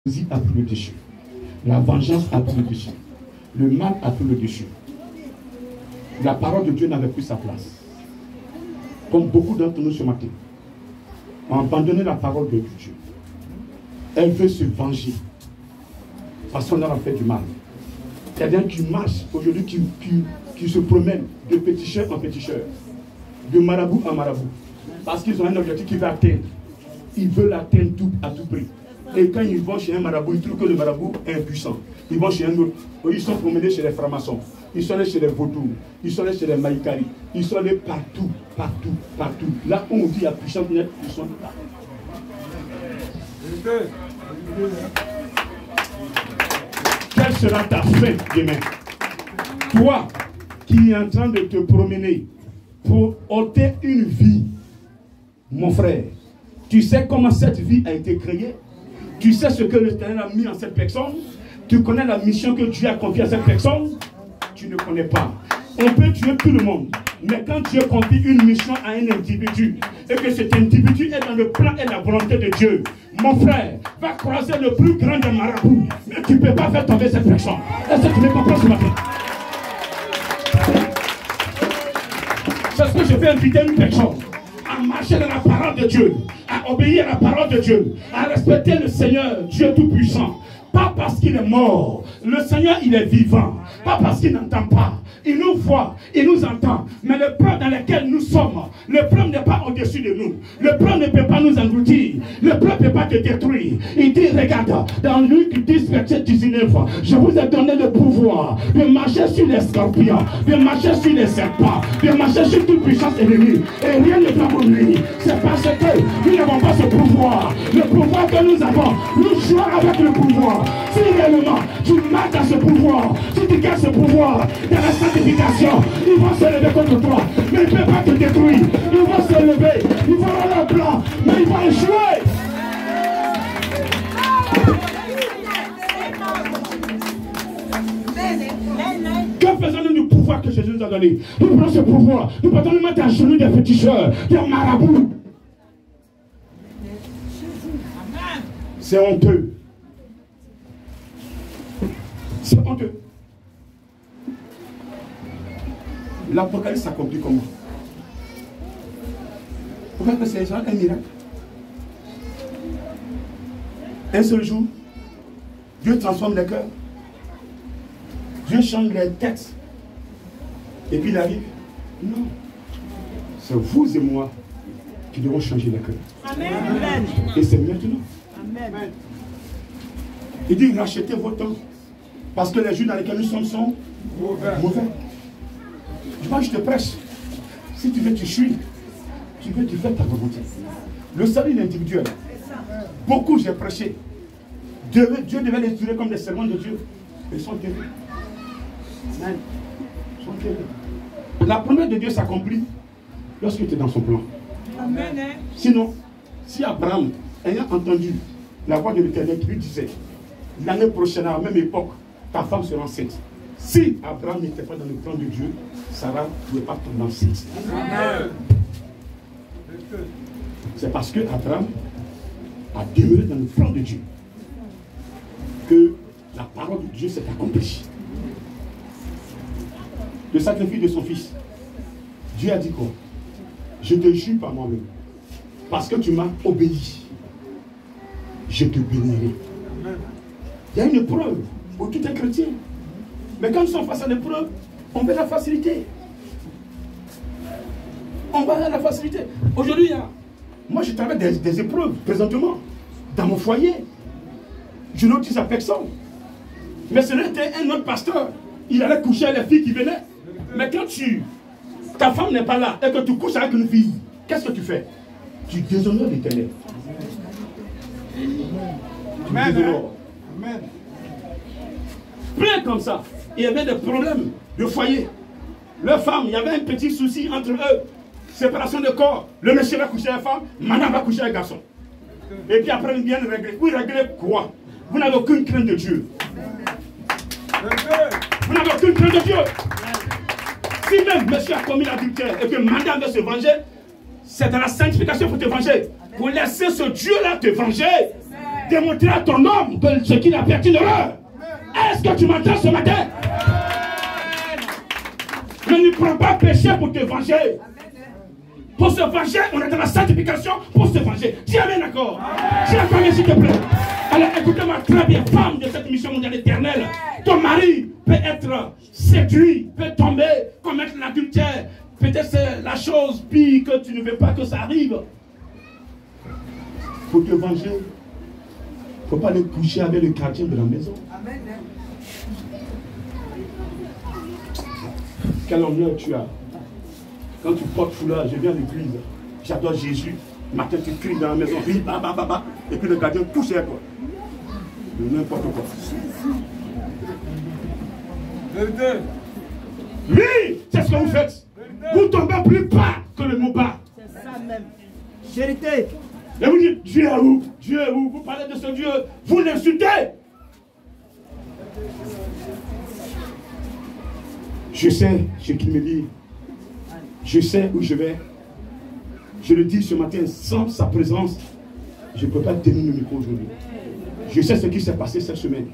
a pris le dessus. La vengeance a pris le dessus. Le mal a pris le dessus. La parole de Dieu n'avait plus sa place. Comme beaucoup d'entre nous ce matin ont abandonné la parole de Dieu. Elle veut se venger parce qu'on leur a fait du mal. Il y a des gens qui marchent aujourd'hui, qui se promènent de péticheur en péticheur, de marabout en marabout, parce qu'ils ont un objectif qu'ils veulent atteindre. Ils veulent l'atteindre à tout prix. Et quand ils vont chez un marabout, ils trouvent que le marabout est impuissant. Ils vont chez un autre. Ils sont promenés chez les francs-maçons. Ils sont allés chez les vautours. Ils sont allés chez les maïkari. Ils sont allés partout, partout, partout. Là où on dit la puissance net, ils sont là. Quelle sera ta fin demain? Toi qui es en train de te promener pour ôter une vie, mon frère, tu sais comment cette vie a été créée? Tu sais ce que l'Éternel a mis en cette personne? Tu connais la mission que Dieu a confiée à cette personne? Tu ne connais pas. On peut tuer tout le monde. Mais quand Dieu confie une mission à un individu et que cet individu est dans le plan et la volonté de Dieu, mon frère va croiser le plus grand des marabouts. Mais tu ne peux pas faire tomber cette personne. Est-ce que tu me comprends ce matin? C'est ce que je vais inviter une personne à marcher dans la parole de Dieu, à obéir à la parole de Dieu, à respecter le Seigneur, Dieu Tout-Puissant. Pas parce qu'il est mort. Le Seigneur, il est vivant. Pas parce qu'il n'entend pas. Il nous voit, il nous entend. Mais le peuple dans lequel nous sommes, le peuple n'est pas au-dessus de nous. Le peuple ne peut pas nous engloutir. Le peuple ne peut pas te détruire. Il dit, regarde, dans Luc 10, verset 19, je vous ai donné le pouvoir de marcher sur les scorpions, de marcher sur les serpents, de marcher sur toute puissance ennemie. Et rien ne peut vous nuire. C'est parce que nous n'avons pas ce pouvoir. Le pouvoir que nous avons, nous jouons avec le pouvoir. Si réellement tu marches dans ce pouvoir, si tu gardes ce pouvoir dans la sanctification, ils vont se lever contre toi, mais ils ne peuvent pas te détruire. Ils vont se lever, ils vont avoir leur plan, mais ils vont échouer. Que faisons-nous du pouvoir que Jésus nous a donné? Nous prenons ce pouvoir, nous pouvons nous mettre à genoux des féticheurs, des marabouts. C'est honteux. C'est honteux. L'Apocalypse s'accomplit comment? Pourquoi que c'est un miracle? Un seul jour, Dieu transforme les cœurs. Dieu change les têtes. Et puis il arrive. Non. C'est vous et moi qui devons changer les cœurs. Amen. Et c'est maintenant. Amen. Il dit rachetez vos temps. Parce que les jours dans lesquels nous sommes sont mauvais. Je te prêche. Si tu veux, tu suis. Tu veux, tu fais ta volonté. Le salut individuel. Beaucoup j'ai prêché. Dieu devait les tuer comme des servants de Dieu. Ils sont terribles. Amen. Ils sont terribles. La promesse de Dieu s'accomplit lorsque tu es dans son plan. Amen. Sinon, si Abraham, ayant entendu la voix de l'Éternel qui lui disait, l'année prochaine, à la même époque, ta femme sera enceinte. Si Abraham n'était pas dans le plan de Dieu, Sarah ne pouvait pas tomber enceinte. C'est parce que Abraham a demeuré dans le plan de Dieu que la parole de Dieu s'est accomplie. Le sacrifice de son fils. Dieu a dit quoi? Je te jure par moi-même. Parce que tu m'as obéi. Je te bénirai. Il y a une preuve pour tout un chrétien. Mais quand nous sommes face à l'épreuve, on veut la facilité. On va à la facilité. Aujourd'hui, moi je travaille des épreuves présentement dans mon foyer. Je n'utilise à personne. Mais ce n'était un autre pasteur. Il allait coucher avec les filles qui venaient. Mais quand ta femme n'est pas là et que tu couches avec une fille, qu'est-ce que tu fais? Tu déshonores l'Éternel. Amen. Amen. Plein comme ça. Il y avait des problèmes de foyer. Leur femme, il y avait un petit souci entre eux. Séparation de corps. Le monsieur va coucher avec la femme, madame va coucher avec le garçon. Et puis après, ils viennent régler. Vous réglez quoi? Vous n'avez aucune crainte de Dieu. Vous n'avez aucune crainte de Dieu. Si même monsieur a commis l'adultère et que madame veut se venger, c'est dans la sanctification pour te venger. Pour laisser ce Dieu-là te venger. démontrer à ton homme que ce qu'il a fait une erreur. Est-ce que tu m'entends ce matin? Ne prends pas péché pour te venger. Pour se venger, on est dans la sanctification pour se venger. Dis amen, d'accord? Dis amen, s'il te plaît. Alors écoutez-moi très bien, femme de cette mission mondiale éternelle. Ton mari peut être séduit, peut tomber, commettre l'adultère. Peut-être c'est la chose pire que tu ne veux pas que ça arrive. Pour te venger, il ne faut pas aller coucher avec le gardien de la maison. Amen. Quel honneur tu as. Quand tu portes foulard, je viens à l'église, j'adore Jésus. Matin, tu cries dans la maison, et puis le gardien touche à toi. De n'importe quoi. Oui, c'est ce que vous faites. Vous tombez plus bas que le mot bas. C'est ça même. Vérité. Et vous dites, Dieu est où? Dieu est où? Vous parlez de ce Dieu, vous l'insultez. Je sais ce qu'il me dit. Je sais où je vais. Je le dis ce matin, sans sa présence, je ne peux pas tenir le micro aujourd'hui. Je sais ce qui s'est passé cette semaine.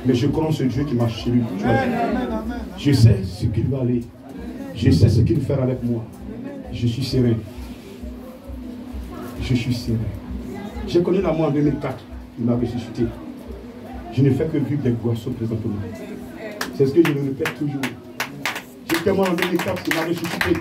Mais je crois en ce Dieu qui marche chez lui. Je sais ce qu'il va aller. Je sais ce qu'il va faire avec moi. Je suis serein. Je suis serein. J'ai connu l'amour en 2004. Il m'a ressuscité. Je ne fais que vivre des boissons présentement. C'est ce que je le répète toujours. J'ai témoin en 2004 qui m'a ressuscité.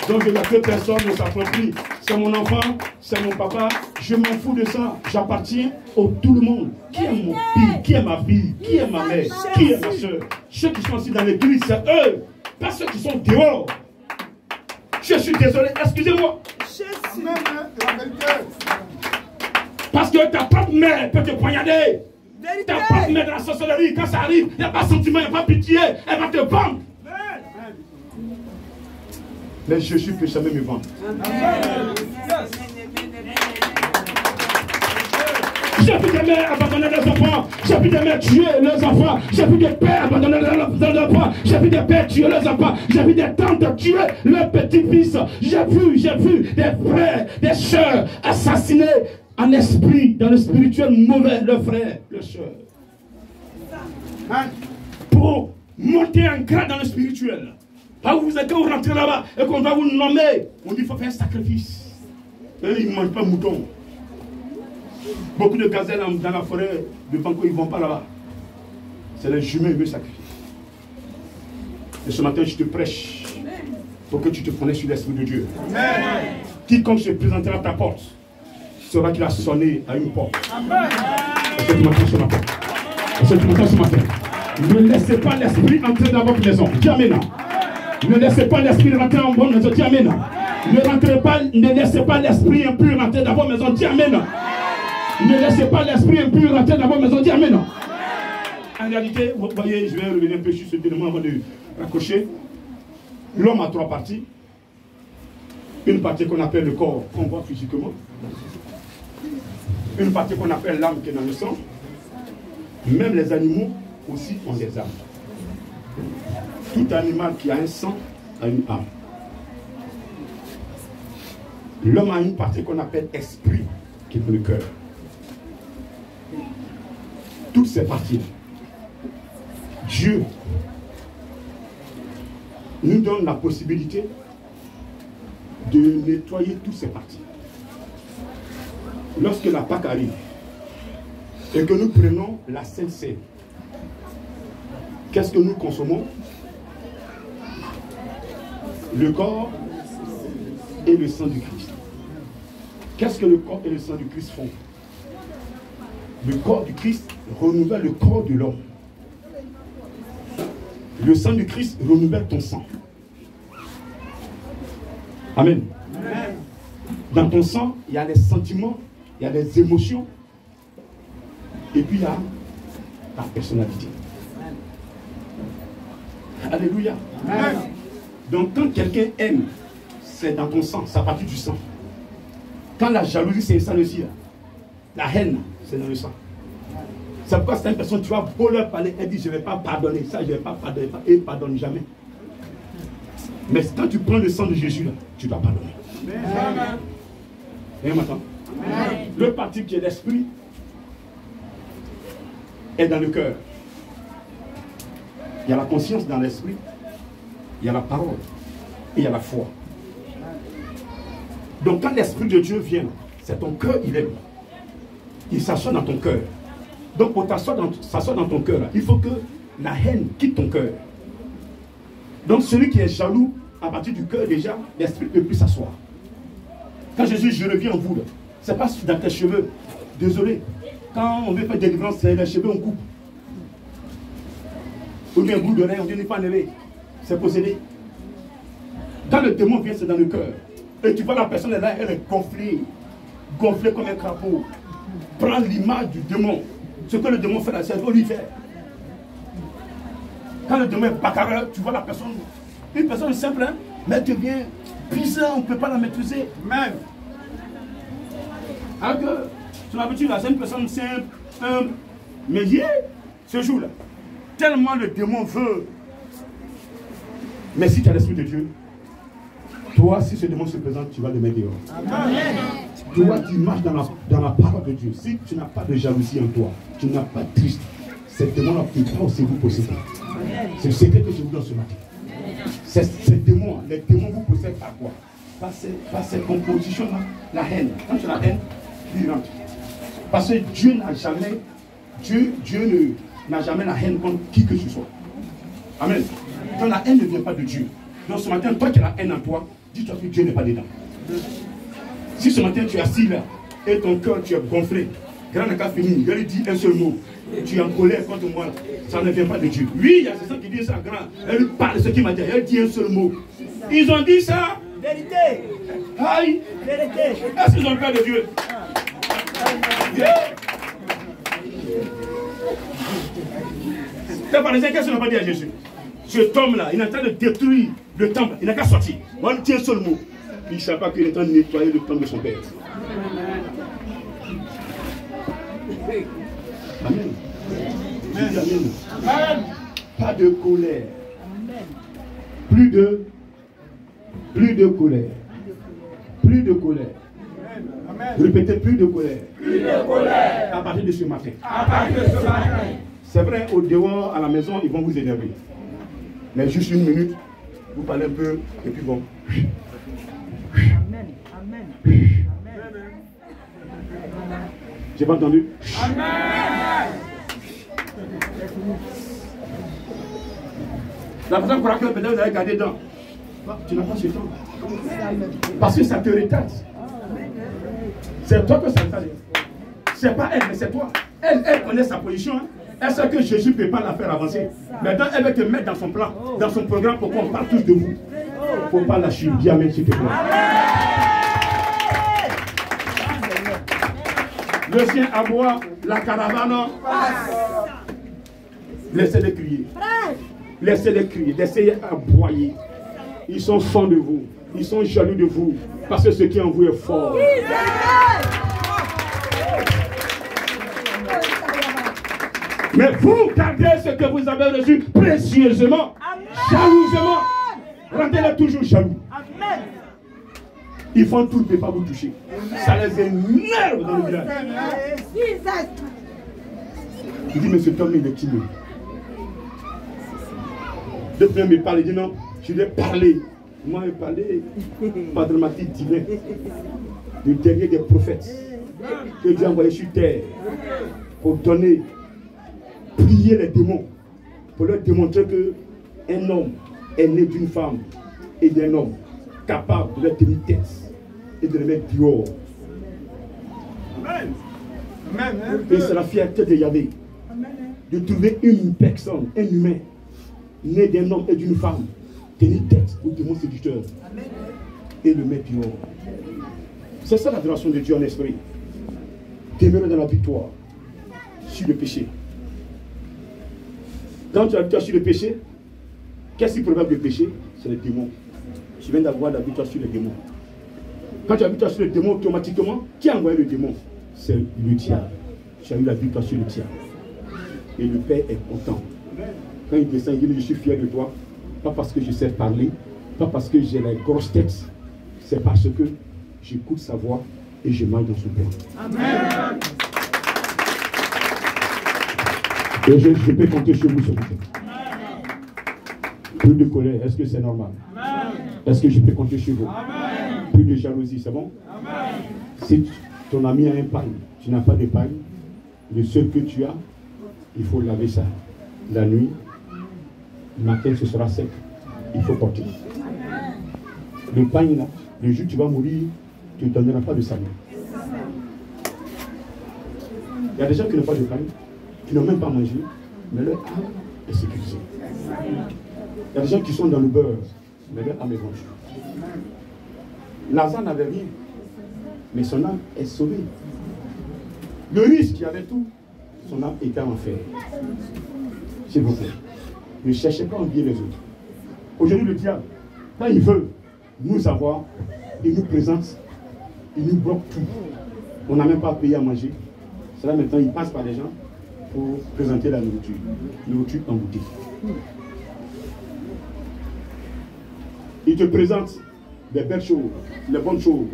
Donc je n'ai que personne ne s'approprie. C'est mon enfant, c'est mon papa. Je m'en fous de ça. J'appartiens à tout le monde. Qui est mon fils? Qui est ma fille? Qui est ma mère? Qui est ma soeur? Ceux qui sont ici dans l'église, c'est eux. Pas ceux qui sont dehors. Je suis désolé, excusez-moi. Parce que ta propre mère peut te poignarder. Ta propre mère dans la sorcellerie, quand ça arrive, il n'y a pas de sentiment, il n'y a pas de pitié. Elle va te vendre. Mais Jésus peut jamais me vendre. J'ai vu des mères abandonner leurs enfants. J'ai vu des mères tuer leurs enfants. J'ai vu des pères abandonner leurs enfants. J'ai vu des pères tuer leurs enfants. J'ai vu des tantes tuer leurs petits-fils. J'ai vu des frères, des sœurs assassinés en esprit, dans le spirituel mauvais, leurs frères, leurs sœurs. Pour monter en grade dans le spirituel. Quand vous rentrez là-bas et qu'on va vous nommer, on dit qu'il faut faire un sacrifice. Et ils ne mangent pas mouton. Beaucoup de gazelles dans la forêt de Banco, ils ne vont pas là-bas. C'est les juments qui veulent sacrifier. Et ce matin, je te prêche pour que tu te connaisses sur l'Esprit de Dieu. Amen. Quiconque se présentera à ta porte saura qu'il a sonné à une porte. Est-ce que tu m'entends ce matin? Est-ce que tu m'entends ce matin? Ne laissez pas l'Esprit entrer dans votre maison. Dis amen. Ne laissez pas l'Esprit rentrer en bonne maison. Dis amen. Ne laissez pas l'Esprit impur rentrer dans votre maison. Dis amen. Ne laissez pas l'Esprit impur rentrer dans votre maison. Dis amen. En réalité, vous voyez, je vais revenir un peu sur ce élément avant de raccrocher. L'homme a trois parties. Une partie qu'on appelle le corps, qu'on voit physiquement. Une partie qu'on appelle l'âme qui est dans le sang. Même les animaux aussi ont des âmes. Tout animal qui a un sang a une âme. L'homme a une partie qu'on appelle esprit, qui est dans le cœur. Toutes ces parties, Dieu nous donne la possibilité de nettoyer toutes ces parties. Lorsque la Pâque arrive et que nous prenons la Sainte Seine, qu'est-ce que nous consommons? Le corps et le sang du Christ. Qu'est-ce que le corps et le sang du Christ font? Le corps du Christ renouvelle le corps de l'homme. Le sang du Christ renouvelle ton sang. Amen. Amen. Dans ton sang, il y a les sentiments, il y a les émotions, et puis il y a ta personnalité. Alléluia. Amen. Donc quand quelqu'un aime, c'est dans ton sang, ça partit du sang. Quand la jalousie, c'est ça aussi. La haine, c'est dans le sang. C'est pourquoi cette personne, tu vas beau leur parler, elle dit je ne vais pas pardonner, ça je ne vais pas pardonner, et elle ne pardonne jamais. Mais quand tu prends le sang de Jésus, là, tu dois pardonner. Amen. Et maintenant, Le parti qui est l'esprit est dans le cœur. Il y a la conscience dans l'esprit, il y a la parole et il y a la foi. Donc quand l'Esprit de Dieu vient, c'est ton cœur, il aime. Il s'assoit dans ton cœur. Donc pour s'asseoir dans ton cœur, il faut que la haine quitte ton cœur. Donc celui qui est jaloux, à partir du cœur déjà, l'esprit ne peut plus s'asseoir. Quand Jésus, je reviens en vous, ce n'est pas dans tes cheveux. Désolé. Quand on veut faire délivrance, c'est les cheveux, on coupe. Ou bien un bout d'oreille, on dit n'est pas enlevé. C'est possédé. Quand le démon vient, c'est dans le cœur. Et tu vois la personne est là, elle est gonflée. Gonflée comme un crapaud. Prends l'image du démon. Ce que le démon fait là, c'est lui faire. Quand le démon est bagarreur, tu vois la personne. Une personne simple, hein, mais elle devient puissante, on ne peut pas la maîtriser. Même. Alors que, son habitude, c'est une personne simple, humble. Mais ce jour-là, tellement le démon veut. Mais si tu as l'Esprit de Dieu, toi, si ce démon se présente, tu vas le mettre dehors. Amen. Toi, tu marches dans la parole de Dieu. Si tu n'as pas de jalousie en toi, tu n'as pas de triste, ce démon-là, tu prends aussi vous posséder. C'est le secret que je vous donne ce matin. Ces démons, les démons vous possèdent par quoi? Par ces compositions-là, la haine. Quand tu as la haine, il rentre. Parce que Dieu n'a jamais, Dieu n'a jamais la haine contre qui que ce soit. Amen. Quand la haine ne vient pas de Dieu. Donc ce matin, toi qui as la haine en toi, dis-toi que Dieu n'est pas dedans. Si ce matin tu es assis là, et ton cœur tu es gonflé, grand n'a qu'à finir, je lui dis un seul mot, tu es en colère contre moi, ça ne vient pas de Dieu. Oui, il y a ces gens qui disent ça, grand, elle parle de ce qu'il m'a dit, elle dit un seul mot. Ils ont dit ça. Vérité. Aïe. Vérité. Est-ce qu'ils ont peur de Dieu? Les Parisiens, qu'est-ce qu'ils n'ont pas dit à Jésus? Cet homme-là, il est en train de détruire le temple, il n'a qu'à sortir. Moi, je dis un seul mot. Il ne savait pas qu'il est en train de nettoyer le temple de son père. Amen. Amen. Amen. Pas de colère. Plus de colère. Plus de colère. Répétez, plus de colère. Plus de colère. À partir de ce matin. À partir de ce matin. C'est vrai, au dehors, à la maison, ils vont vous énerver. Mais juste une minute, vous parlez un peu, et puis bon. Amen. Amen. Amen. J'ai pas entendu? Amen. La personne croit que peut-être vous allez garder dedans. Tu n'as pas ce temps. Parce que ça te retarde. C'est toi que ça retarde. C'est pas elle, mais c'est toi. Elle connaît sa position. Hein. Elle sait que Jésus ne peut pas la faire avancer. Maintenant, elle va te mettre dans son plan, dans son programme pour qu'on parle tous de vous. Il ne faut pas lâcher. Dis amen, s'il te plaît. Le chien aboie, la caravane passe. Laissez-les crier. Laissez-les crier, laissez-les aboyer. Ils sont fans de vous. Ils sont jaloux de vous. Parce que ce qui est en vous est fort. Mais vous gardez ce que vous avez reçu précieusement, jalousement. Rendez-les toujours jaloux. Amen. Ils font tout pour ne pas vous toucher. Ça les énerve dans le village. Il dit, mais cet homme, il est timide. Depuis, il me parle, il dit non, je vais parler. Moi, je parlais, pas dramatique divin. Le dernier des prophètes que Dieu a envoyé sur terre pour donner, prier les démons, pour leur démontrer qu'un homme est né d'une femme et d'un homme capable de leur tenir tête et de les mettre dehors. Amen. Et c'est la fierté de Yahvé de trouver une personne, un humain, né d'un homme et d'une femme, tenir tête au démon séducteur et le mettre dehors. C'est ça l'adoration de Dieu en esprit. Demeurer dans la victoire sur le péché. Quand tu as la victoire sur le péché, qu'est-ce qui provoque le péché? C'est le démon. Tu viens d'avoir la victoire sur le démon. Quand tu as la victoire sur le démon, automatiquement, qui a envoyé le démon? C'est le diable. Tu as eu la victoire sur le diable. Et le Père est content. Quand il descend, il dit, je suis fier de toi. Pas parce que je sais parler, pas parce que j'ai la grosse tête. C'est parce que j'écoute sa voix et je mange dans son pain. Amen. Et je peux compter sur vous ce matin. Plus de colère, est-ce que c'est normal? Est-ce que je peux compter sur vous? Amen. Plus de jalousie, c'est bon? Amen. Si ton ami a un pain, tu n'as pas de pain, le seul que tu as, il faut laver ça. La nuit, le matin, ce sera sec. Il faut porter. Le pain là, le jour où tu vas mourir, tu ne donneras pas de salut. Il y a des gens qui n'ont pas de pain, qui n'ont même pas mangé, mais leur âme est sécurisée. Il y a des gens qui sont dans le beurre, mais leur âme est vengée. Lazare n'avait rien, mais son âme est sauvée. Le riche qui avait tout, son âme était en enfer. S'il vous plaît, ne cherchez pas à oublier les autres. Aujourd'hui, le diable, quand il veut nous avoir, il nous présente, il nous bloque tout. On n'a même pas payé à manger. C'est là maintenant, il passe par les gens pour présenter la nourriture. Nourriture emboutée. Il te présente des belles choses, les bonnes choses.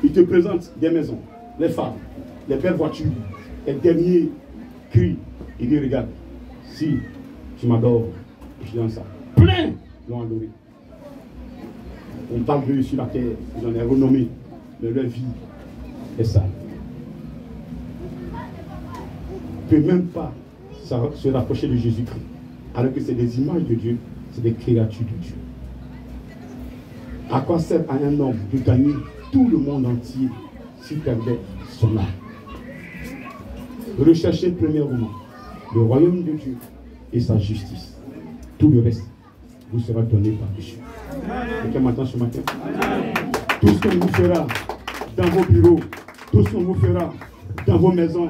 Il te présente des maisons, les femmes, les belles voitures, les derniers cris. Il dit, regarde, si tu m'adores, je donne ça. Plein l'ont adoré. On parle d'eux sur la terre, ils en ont renommé, mais leur vie est sale. Ne peut même pas se rapprocher de Jésus-Christ, alors que c'est des images de Dieu, c'est des créatures de Dieu. À quoi sert à un homme de gagner tout le monde entier s'il perdait son âme? Recherchez premièrement le royaume de Dieu et sa justice. Tout le reste vous sera donné par Dieu. Quelqu'un m'entend ce matin? Tout ce qu'on vous fera dans vos bureaux, tout ce qu'on vous fera dans vos maisons,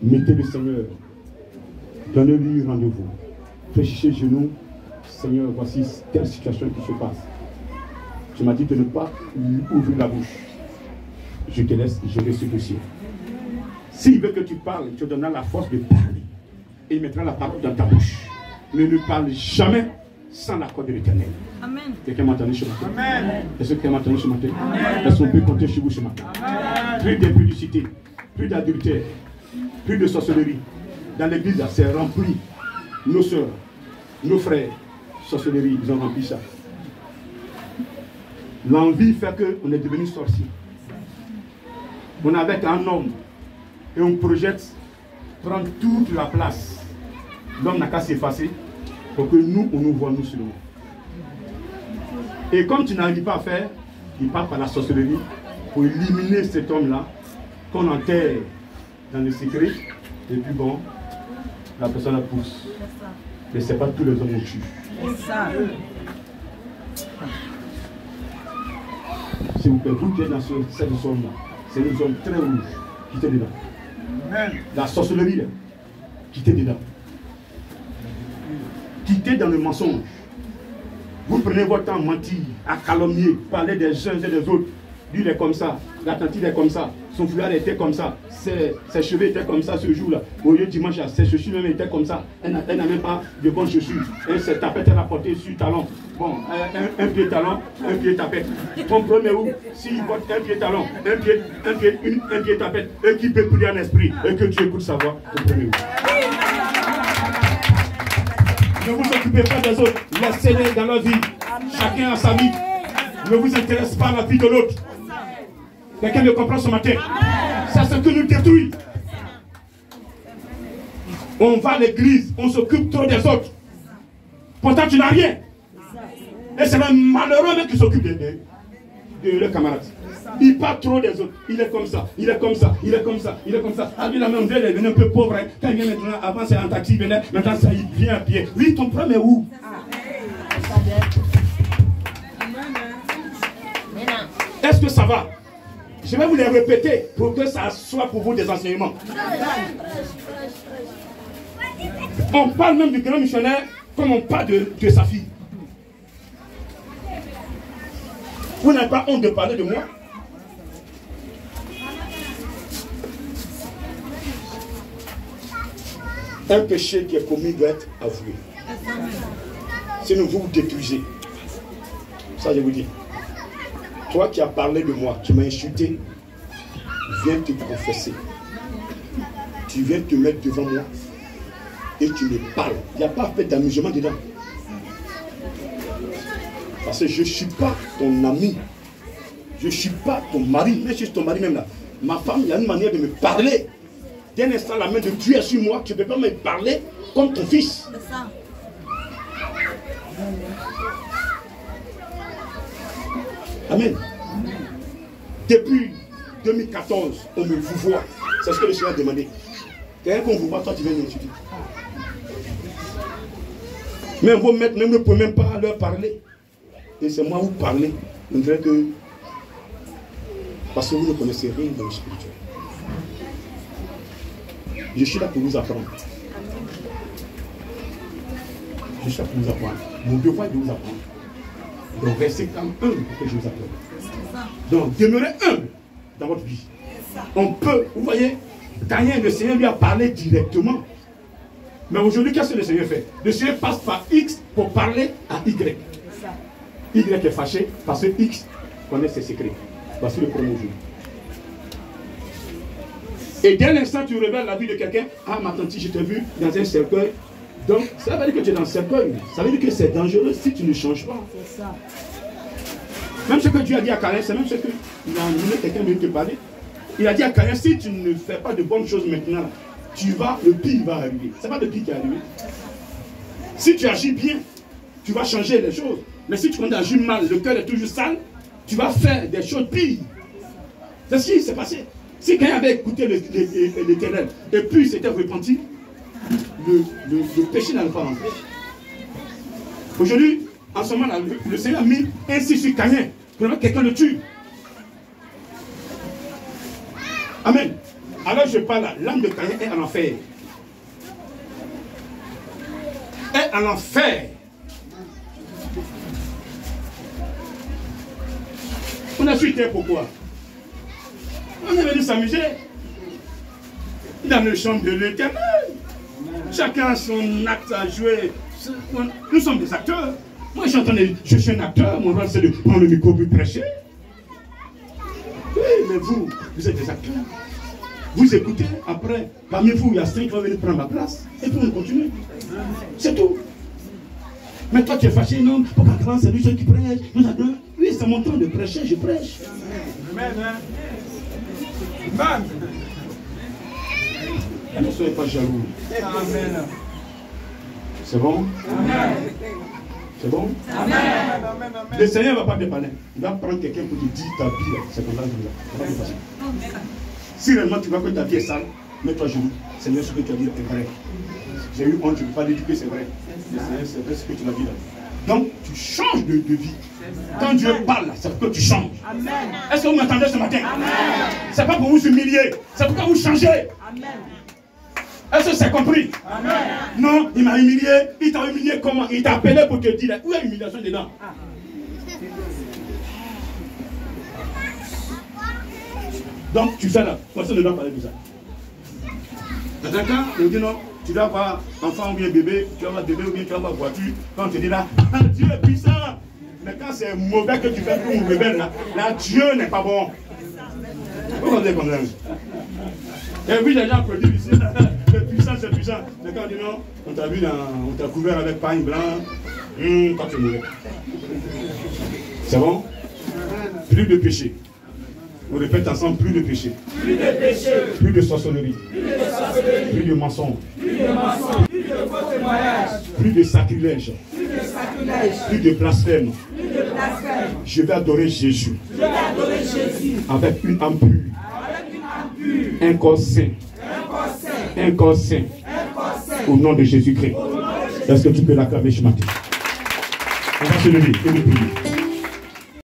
mettez le Seigneur. Donnez-lui rendez-vous. Fléchissez genoux. Seigneur, voici telle situation qui se passe. Tu m'as dit de ne pas lui ouvrir la bouche. Je te laisse gérer ce dossier. S'il veut que tu parles, tu donneras la force de parler. Et il mettra la parole dans ta bouche. Mais ne parle jamais sans l'accord de l'Éternel. Amen. Quelqu'un m'a entendu ce matin? Amen. Est-ce que quelqu'un m'a entendu ce matin? Est-ce qu'on peut compter sur vous ce matin? Amen. Plus d'impudicité, plus d'adultère, plus de sorcellerie. Dans l'église, c'est rempli. Nos soeurs, nos frères, sorcellerie, ils ont rempli ça. L'envie fait qu'on est devenu sorcier. On est avec un homme et on projette prendre toute la place. L'homme n'a qu'à s'effacer pour que nous, on nous voit nous seulement. Et comme tu n'arrives pas à faire, il part par la sorcellerie pour éliminer cet homme-là qu'on enterre dans le secret. Et puis bon, la personne la pousse. Mais ce n'est pas tous les hommes qu'on tue. S'il vous plaît, vous qui êtes dans cette zone-là, c'est une zone très rouge. Quittez dedans. La sorcellerie, là, quittez dedans. Quittez dans le mensonge. Vous prenez votre temps à mentir, à calomnier, parler des uns et des autres. Lui, il est comme ça. La tante, il est comme ça. Son foulard était comme ça. Ses cheveux étaient comme ça ce jour-là. Au lieu dimanche, ses chaussures même étaient comme ça. Elle n'a même pas de bonnes chaussures. Et ses tapettes, elle a porté sur talon. Bon, un pied talon, un pied tapette. Ton problème est où? S'il porte un pied talon, un pied tapette, et qui peut prier en esprit, et que tu écoutes sa voix, ton problème est où? Ne vous occupez pas des autres. Laissez-les dans leur vie. Chacun a sa vie. Ne vous intéressez pas à la vie de l'autre. Quelqu'un me comprend ce matin? C'est ce que nous détruit. On va à l'église, on s'occupe trop des autres. Pourtant, tu n'as rien. Et c'est un malheureux mec qui s'occupe de leurs camarades. Il parle trop des autres. Il est comme ça, il est comme ça, il est comme ça, il est comme ça. Ah, lui, la même veille, il venait un peu pauvre. Hein. Quand il vient maintenant, avant c'est en taxi, il venait, maintenant ça, il vient à pied. Oui, ton problème est où? Est-ce que ça va? Je vais vous les répéter pour que ça soit pour vous des enseignements. On parle même du grand missionnaire comme on parle de sa fille. Vous n'avez pas honte de parler de moi? Un péché qui est commis doit être avoué. Sinon vous vous détruisez. Ça je vous dis. Toi qui as parlé de moi, qui m'as insulté, viens te confesser. Tu viens te mettre devant moi et tu me parles. Il n'y a pas fait d'amusement dedans. Parce que je ne suis pas ton ami. Je ne suis pas ton mari. Mais je suis ton mari même là. Ma femme, il y a une manière de me parler. D'un instant, la main de Dieu est sur moi. Tu ne peux pas me parler comme ton fils. C'est ça. Amen. Depuis 2014, on me vous voit. C'est ce que le Seigneur a demandé. Quelqu'un qu'on vous voit, toi tu viens m'insulter. Même vos maîtres ne peuvent même pas leur parler. Et c'est moi où parler. On dirait que... Parce que vous ne connaissez rien dans le spirituel. Je suis là pour vous apprendre. Je suis là pour vous apprendre. Mon devoir est de vous apprendre. Donc restez comme humble pour que je vous apprenne. Donc demeurez humble dans votre vie. On peut, vous voyez, Caïn, le Seigneur lui a parlé directement. Mais aujourd'hui, qu'est-ce que le Seigneur fait? Le Seigneur passe par X pour parler à Y. Y est fâché parce que X connaît ses secrets. Voici le premier jour. Et dès l'instant tu révèles la vie de quelqu'un, ah ma tante, je t'ai vu dans un cercueil. Donc ça veut dire que tu es dans le cercueil. Ça veut dire que c'est dangereux si tu ne changes pas. C'est ça. Même ce que Dieu a dit à Caïn, c'est même ce que il a amené quelqu'un de te parler. Il a dit à Caïn, si tu ne fais pas de bonnes choses maintenant, le pire va arriver. C'est pas le pire qui est arrivé. Si tu agis bien, tu vas changer les choses. Mais si tu agis mal, le cœur est toujours sale, tu vas faire des choses pires. C'est ce qui s'est passé. Si quelqu'un avait écouté l'Éternel et puis il s'était repenti, le péché n'allait pas rentrer. Aujourd'hui, en ce moment-là, le Seigneur a mis ainsi sur Caïn pour que quelqu'un le tue. Amen. Alors je parle là, l'âme de Caïn est en enfer. Est en enfer. On a suité pourquoi? On est venu s'amuser dans le champ de l'Éternel. Chacun a son acte à jouer. Nous sommes des acteurs. Moi je suis un acteur, mon rôle c'est de prendre le micro pour prêcher. Oui, mais vous êtes des acteurs. Vous écoutez, après, parmi vous, il y a 5 qui vont venir prendre ma place. Et puis on continue. C'est tout. Mais toi tu es fâché, non? Pourquoi c'est lui qui prêche? Oui, c'est mon temps de prêcher, je prêche. Amen. Amen. Ne soyez pas jaloux. Amen. C'est bon? Amen. C'est bon? Amen. Le Seigneur ne va pas te dépanner. Il va prendre quelqu'un pour te dire ta vie. C'est comme ça que ça va passer. Si réellement tu vois que ta vie est sale, mets-toi genoux. Seigneur, ce que tu as dit est vrai. J'ai eu honte, je ne peux pas dire que c'est vrai. Le Seigneur, c'est vrai ce que tu as dit là. Donc, tu changes de vie. Quand Dieu parle, c'est pour que tu changes. Est-ce que vous m'entendez ce matin? Ce n'est pas pour vous humilier, c'est pour que vous changez. Amen. Est-ce que c'est compris? Amen. Non, il m'a humilié. Il t'a humilié comment? Il t'a appelé pour te dire où est l'humiliation dedans? Donc, tu fais là. Personne ne doit parler de ça. Quelqu'un nous dit non. Tu dois avoir enfant ou bien bébé, tu vas avoir bébé ou bien tu vas avoir voiture. Quand on te dit là, Dieu est puissant. Mais quand c'est mauvais que tu fais pour un rebelle, là, Dieu n'est pas bon. Pourquoi vous êtes comme ça? Et puis les gens applaudissent ici. C'est puissant, c'est puissant. Mais quand on dit non, on t'a vu, on t'a couvert avec pagne blanc. Quand tu es mauvais. C'est bon? Plus de péché. On répète ensemble, plus de péché. Plus de péché. Plus de sorcellerie. Plus de sorcellerie. Plus de mensonges. Plus de mensonges. Plus de faux témoignages. Plus de sacrilège. Plus de sacrilège. Plus de blasphème. Plus de blasphème. Je vais adorer Jésus. Je vais adorer Jésus. Avec une âme pure. Avec une âme pure. Un corps saint. Un corps saint. Un corps saint. Un corps saint. Au nom de Jésus-Christ. Est-ce que tu peux l'acclamer ce matin? On va se lever et nous prier.